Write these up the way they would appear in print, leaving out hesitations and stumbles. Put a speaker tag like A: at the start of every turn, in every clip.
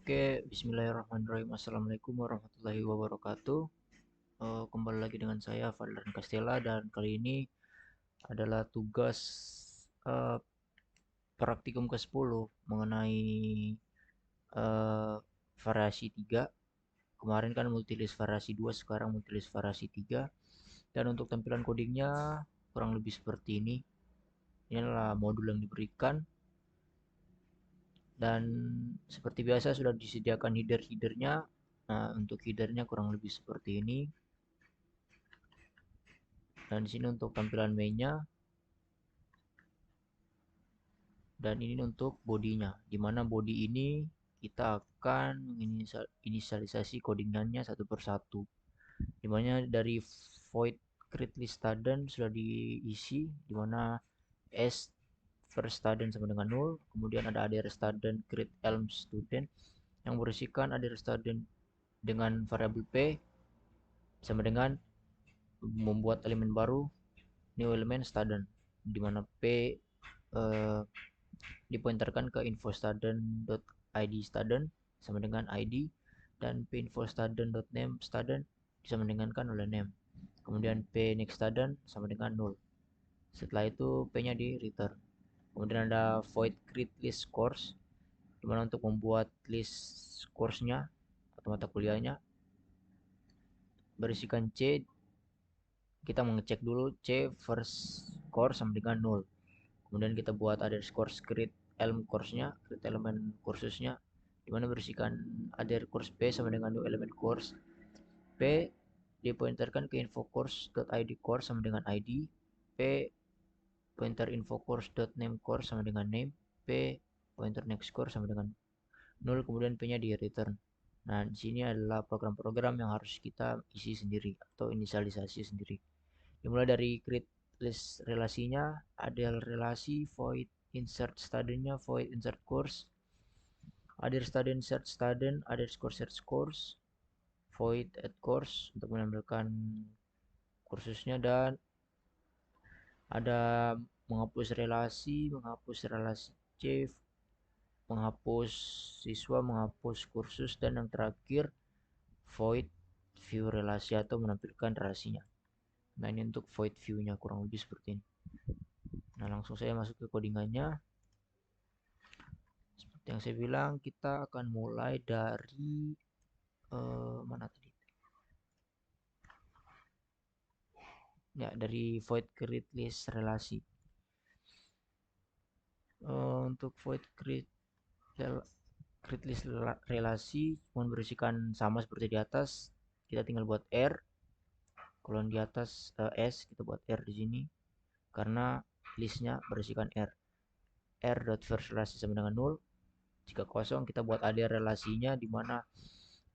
A: Oke, bismillahirrahmanirrahim. Assalamualaikum warahmatullahi wabarakatuh. Kembali lagi dengan saya Fadlan Castella dan kali ini adalah tugas eh, praktikum ke-10 mengenai variasi 3. Kemarin kan multilist variasi 2, sekarang multilist variasi 3. Dan untuk tampilan codingnya kurang lebih seperti ini. Ini adalah modul yang diberikan dan seperti biasa sudah disediakan header-headernya. Nah, untuk headernya kurang lebih seperti ini. Dan di sini untuk tampilan mainnya, dan ini untuk bodinya. Dimana body ini kita akan menginisialisasi codingannya satu persatu. Dimana dari void create list student sudah diisi, dimana s first student sama dengan 0, kemudian ada addr student create elm student yang berisikan addr student dengan variabel p sama dengan membuat elemen baru new element student, dimana p eh, dipointerkan ke info student.id student sama dengan id, dan p info student.name student disamandengankan oleh name, kemudian p next student sama dengan 0. Setelah itu p nya di return. Kemudian ada void create list course, dimana untuk membuat list course-nya atau mata kuliahnya berisikan c. Kita mengecek dulu c first course sama dengan 0. Kemudian kita buat ada course create elm course-nya, create elemen kursusnya, dimana berisikan ada course p sama dengan new element course. P dipointerkan ke info course.id course sama dengan id, p pointer info course.name course sama dengan name, p pointer next course sama dengan 0, kemudian p-nya di return. Nah, di sini adalah program-program yang harus kita isi sendiri atau inisialisasi sendiri. Dimulai dari create list relasinya, ada relasi void insert studentnya, void insert course, ada student insert student, ada course search course, void add course untuk menampilkan kursusnya, dan ada menghapus relasi chief, menghapus siswa, menghapus kursus, dan yang terakhir void view relasi atau menampilkan relasinya. Nah, ini untuk void view-nya kurang lebih seperti ini. Nah, langsung saya masuk ke codingannya. Seperti yang saya bilang, kita akan mulai dari mana tadi? Ya, dari void create list relasi. Untuk void create list relasi cuma berisikan sama seperti di atas. Kita tinggal buat r. Kalau di atas s, kita buat r di sini karena listnya berisikan r. R.first relasi sama dengan 0. Jika kosong, kita buat ada relasinya, di mana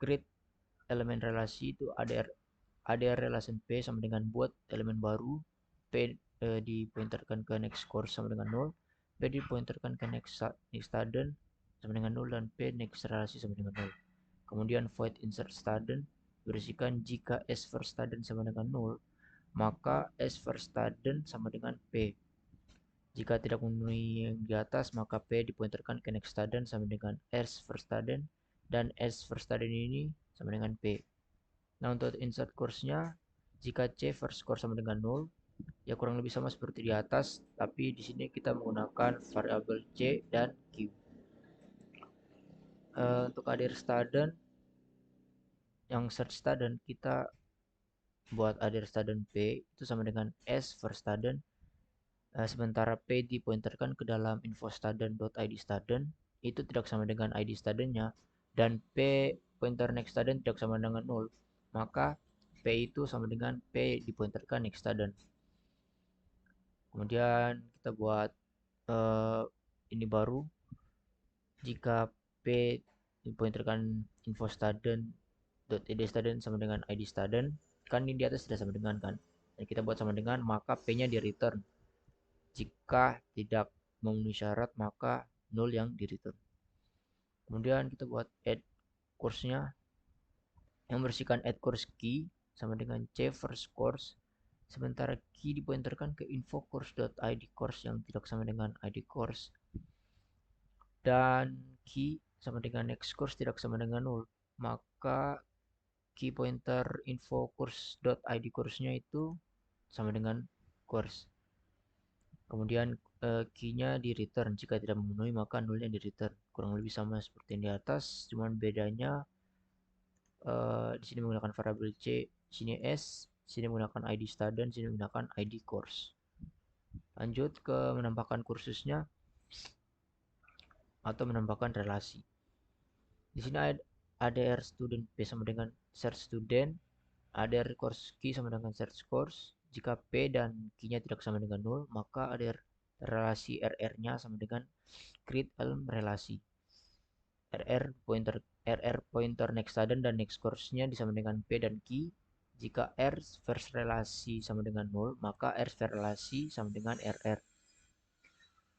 A: create elemen relasi itu ada relasi p sama dengan buat elemen baru, p dipointerkan ke next course sama dengan 0, p dipointerkan ke next student sama dengan 0, dan p next relasi sama dengan 0. Kemudian void insert student berisikan jika s first student sama dengan 0, maka s first student sama dengan p. Jika tidak memenuhi yang di atas, maka p dipointerkan ke next student sama dengan s first student, dan s first student ini sama dengan p. Nah, untuk insert course-nya, jika c first course sama dengan 0, ya kurang lebih sama seperti di atas, tapi di sini kita menggunakan variabel c dan q. Untuk addr student, yang search student, kita buat addr student p itu sama dengan s first student, sementara p dipointerkan ke dalam info student.id student itu tidak sama dengan id studentnya, dan p pointer next student tidak sama dengan 0, maka p itu sama dengan p dipointerkan next student. Kemudian kita buat uh, ini baru, jika p dipointerkan info student.id student sama dengan id student, kan ini di atas sudah sama dengan kan, dan kita buat sama dengan, maka p nya di return. Jika tidak memenuhi syarat, maka 0 yang di return. Kemudian kita buat add course-nya yang bersihkan add course key sama dengan c first course, sementara key dipointerkan ke info course.id course yang tidak sama dengan id course, dan key sama dengan next course tidak sama dengan 0, maka key pointer info course.id course-nya itu sama dengan course. Kemudian key-nya di return, jika tidak memenuhi maka nolnya di return. Kurang lebih sama seperti yang di atas, cuman bedanya di sini menggunakan variabel c, sini s, sini menggunakan id student, sini menggunakan id course. Lanjut ke menambahkan kursusnya atau menambahkan relasi. Di sini ada r student p sama dengan search student, ada course key sama dengan search course. Jika p dan key-nya tidak sama dengan 0, maka ada relasi rr-nya sama dengan create elm relasi. rr pointer next student dan next course-nya disama dengan p dan key. Jika r first relasi sama dengan 0, maka r first relasi sama dengan rr.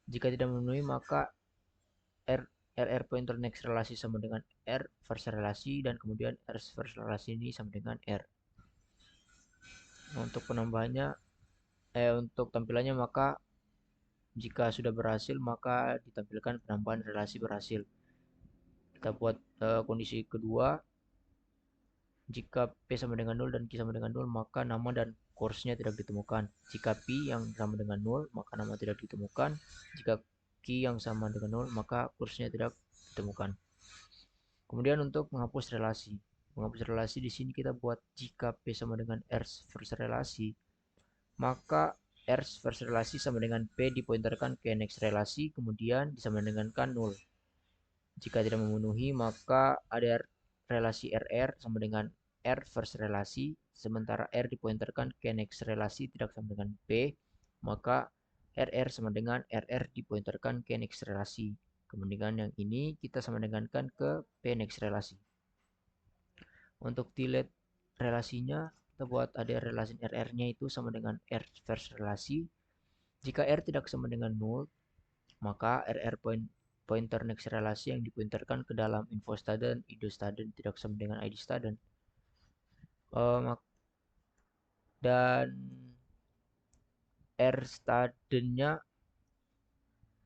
A: Jika tidak memenuhi, maka rr pointer next relasi sama dengan r first relasi, dan kemudian r first relasi ini sama dengan r. Nah, untuk penambahannya, untuk tampilannya, maka jika sudah berhasil maka ditampilkan penambahan relasi berhasil. Kita buat kondisi kedua. Jika P sama dengan 0 dan Q sama dengan 0, maka nama dan course-nya tidak ditemukan. Jika P yang sama dengan 0, maka nama tidak ditemukan. Jika Q yang sama dengan 0, maka course-nya tidak ditemukan. Kemudian untuk menghapus relasi. Menghapus relasi di sini kita buat jika P sama dengan R first relasi, maka R first relasi sama dengan P dipointerkan ke next relasi, kemudian disama dengankan 0. Jika tidak memenuhi, maka ada relasi RR sama dengan R first relasi, sementara R dipointerkan ke next relasi tidak sama dengan P, maka RR sama dengan RR dipointerkan ke next relasi. Kemudian yang ini kita sama dengankan ke P next relasi. Untuk delete relasinya, kita buat ada relasi RR-nya itu sama dengan R first relasi. Jika R tidak sama dengan 0, maka RR pointer next relasi yang dipointerkan ke dalam info student, id student tidak sama dengan id student. Dan R studentnya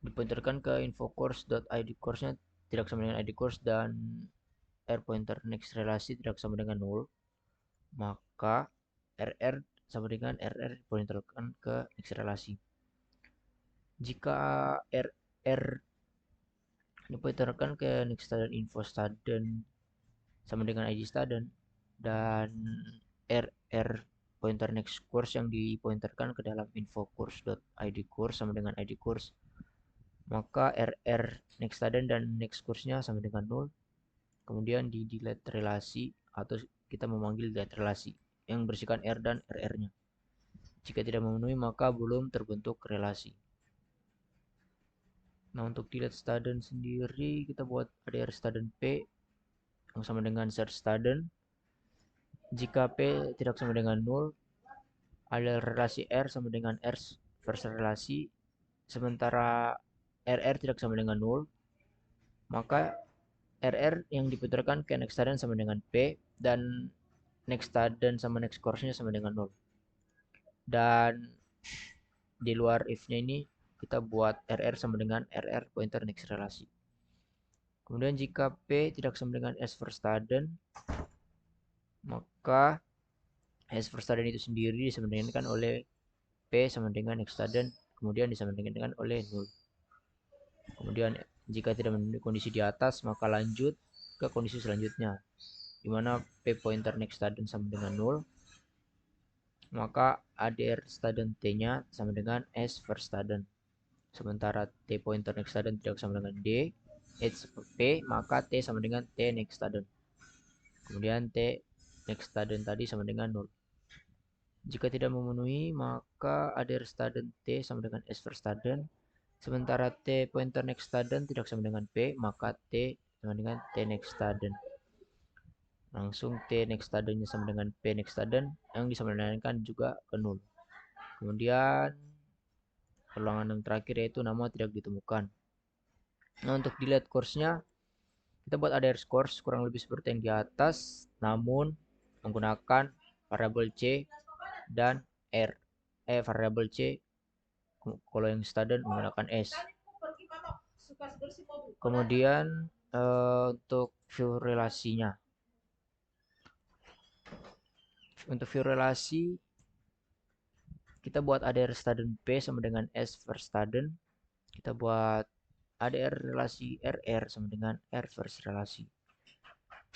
A: dipointerkan ke info course.id course-nya tidak sama dengan id course, dan R pointer next relasi tidak sama dengan 0, maka RR sama dengan RR dipointerkan ke next relasi. Jika RR dipointerkan ke next student info student sama dengan id student, dan RR pointer next course yang dipointerkan ke dalam info course.id course sama dengan id course, maka RR next student dan next course-nya sama dengan 0. Kemudian di delete relasi, atau kita memanggil delete relasi yang bersihkan R dan RR-nya. Jika tidak memenuhi, maka belum terbentuk relasi. Nah, untuk delete student sendiri, kita buat ada student P yang sama dengan search student. Jika P tidak sama dengan 0, ada relasi R sama dengan R first relasi, sementara RR tidak sama dengan 0, maka RR yang diputarkan ke next student sama dengan P, dan next student sama next course-nya sama dengan 0. Dan di luar if-nya ini kita buat RR sama dengan RR pointer next relasi. Kemudian jika P tidak sama dengan S first student, maka S first student itu sendiri disamakan oleh P sama dengan next student, kemudian disamakan dengan oleh 0. Kemudian jika tidak memenuhi kondisi di atas, maka lanjut ke kondisi selanjutnya, di mana P pointer next student sama dengan 0, maka ADR student T-nya sama dengan S first student. Sementara T pointer next student tidak sama dengan D, H P, maka T sama dengan T next student. Kemudian T next student tadi sama dengan 0. Jika tidak memenuhi, maka ADR student T sama dengan S first student. Sementara T pointer next student tidak sama dengan P, maka T sama dengan T next student. Langsung T next studentnya sama dengan P next student, yang disamankan juga ke 0. Kemudian perluangan yang terakhir yaitu nama tidak ditemukan. Nah, untuk delete course-nya, kita buat ada course kurang lebih seperti yang di atas, namun menggunakan variabel C dan R. Variabel C, kalau yang student menggunakan S. Kemudian Untuk view relasinya. Untuk view relasi, kita buat ADR student P sama dengan S first student. Kita buat ADR relasi RR sama dengan R first relasi.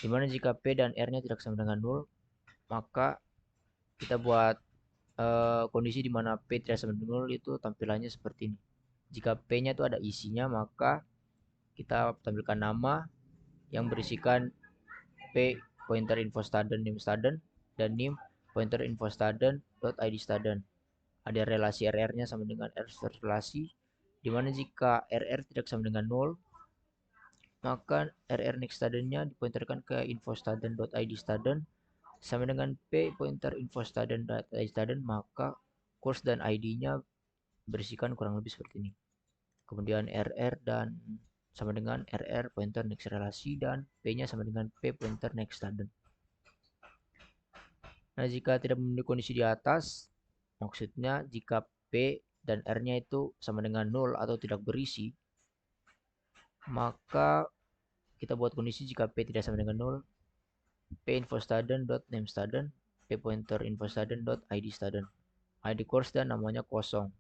A: Dimana jika P dan R-nya tidak sama dengan 0, maka kita buat kondisi di mana P tidak sama dengan 0 itu tampilannya seperti ini. Jika P-nya itu ada isinya, maka kita tampilkan nama yang berisikan P pointer info student name student dan nim pointer info student .id student. Ada relasi RR-nya sama dengan R relasi, di mana jika RR tidak sama dengan 0, maka RR next student-nya dipointerkan ke info student.id student sama dengan P pointer info student.id student, maka course dan ID-nya berisikan kurang lebih seperti ini. Kemudian RR dan sama dengan RR pointer next relasi dan P-nya sama dengan P pointer next student. Nah, jika tidak memenuhi kondisi di atas, maksudnya jika P dan R-nya itu sama dengan 0 atau tidak berisi, maka kita buat kondisi jika P tidak sama dengan 0, P info student.name student, P pointer info student.id student. ID course dan namanya kosong.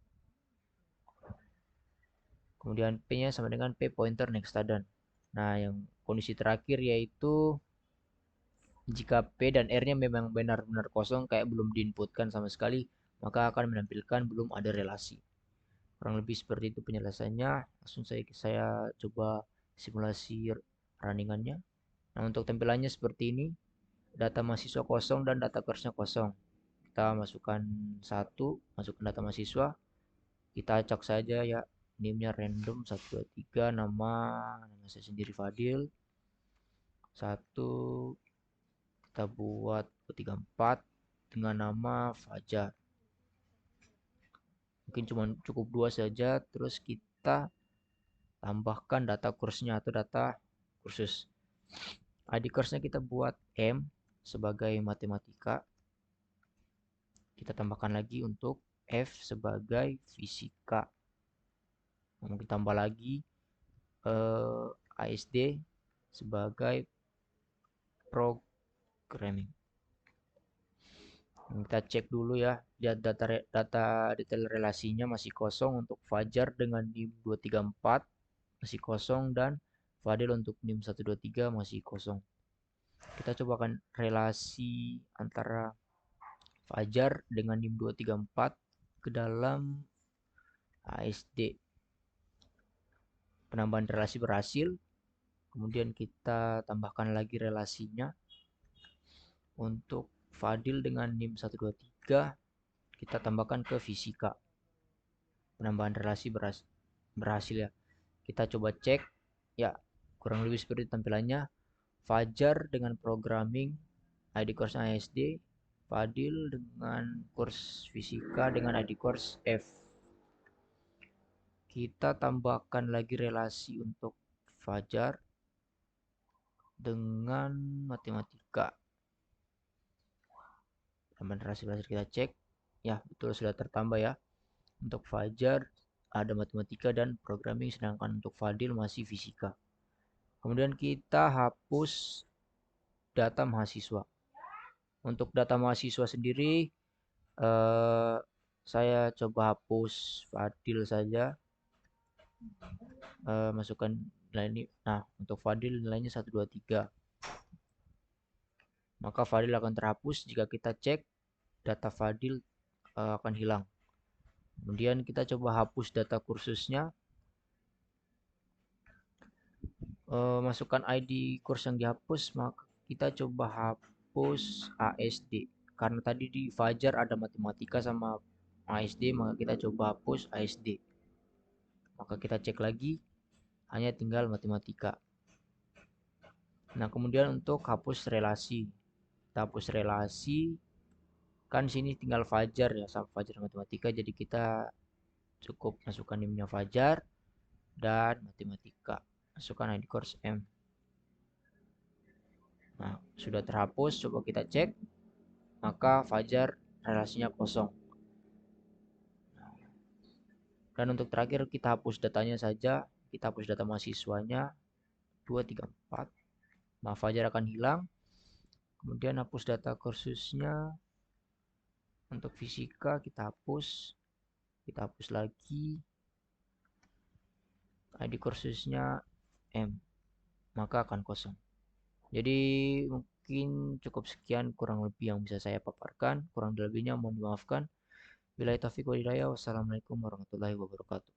A: Kemudian P-nya sama dengan P pointer next student. Nah, yang kondisi terakhir yaitu jika P dan R-nya memang benar-benar kosong kayak belum diinputkan sama sekali, maka akan menampilkan belum ada relasi. Kurang lebih seperti itu penjelasannya. Langsung saya coba simulasi runningannya. Nah, untuk tampilannya seperti ini. Data mahasiswa kosong dan data course-nya kosong. Kita masukkan satu, masukkan data mahasiswa. Kita acak saja ya, name-nya random 123, nama saya sendiri Fadil. Satu, kita buat 34 dengan nama Fajar. Mungkin cuma cukup 2 saja, terus kita tambahkan data kursnya atau data kursus. ID course-nya kita buat M sebagai matematika. Kita tambahkan lagi untuk F sebagai fisika. Mungkin tambah lagi ASD sebagai programming. Kita cek dulu ya, lihat data detail relasinya masih kosong untuk Fajar dengan NIM 234 masih kosong dan Fadil untuk NIM 123 masih kosong. Kita cobakan relasi antara Fajar dengan NIM 234 ke dalam ASD. Penambahan relasi berhasil. Kemudian kita tambahkan lagi relasinya. Untuk Fadil dengan NIM 123 kita tambahkan ke fisika. Penambahan relasi berhasil ya. Kita coba cek. Ya, kurang lebih seperti tampilannya. Fajar dengan programming ID course ASD, Fadil dengan course fisika dengan ID course F. Kita tambahkan lagi relasi untuk Fajar dengan matematika. Tambahan relasi berhasil kita cek. Ya, betul sudah tertambah ya. Untuk Fajar ada matematika dan programming, sedangkan untuk Fadil masih fisika. Kemudian kita hapus data mahasiswa. Untuk data mahasiswa sendiri, saya coba hapus Fadil saja. Masukkan nilai ini. Nah, untuk Fadil nilainya 123. Maka Fadil akan terhapus jika kita cek data Fadil akan hilang. Kemudian kita coba hapus data kursusnya. Masukkan ID kurs yang dihapus, maka kita coba hapus ASD. Karena tadi di Fajar ada matematika sama ASD, maka kita coba hapus ASD. Maka kita cek lagi, hanya tinggal matematika. Nah, kemudian untuk hapus relasi. Kita hapus relasi, kan sini tinggal Fajar ya, sama Fajar matematika, jadi kita cukup masukkan NIM-nya Fajar dan matematika. Masukkan ID course M. Nah, sudah terhapus, coba kita cek. Maka Fajar relasinya kosong. Dan untuk terakhir kita hapus datanya saja. Kita hapus data mahasiswanya 234. Maaf, Fajar akan hilang. Kemudian hapus data kursusnya. Untuk fisika kita hapus lagi. ID kursusnya M, maka akan kosong. Jadi mungkin cukup sekian kurang lebih yang bisa saya paparkan. Kurang lebihnya mohon dimaafkan. Billahi taufiq wal hidayah. Wassalamualaikum warahmatullahi wabarakatuh.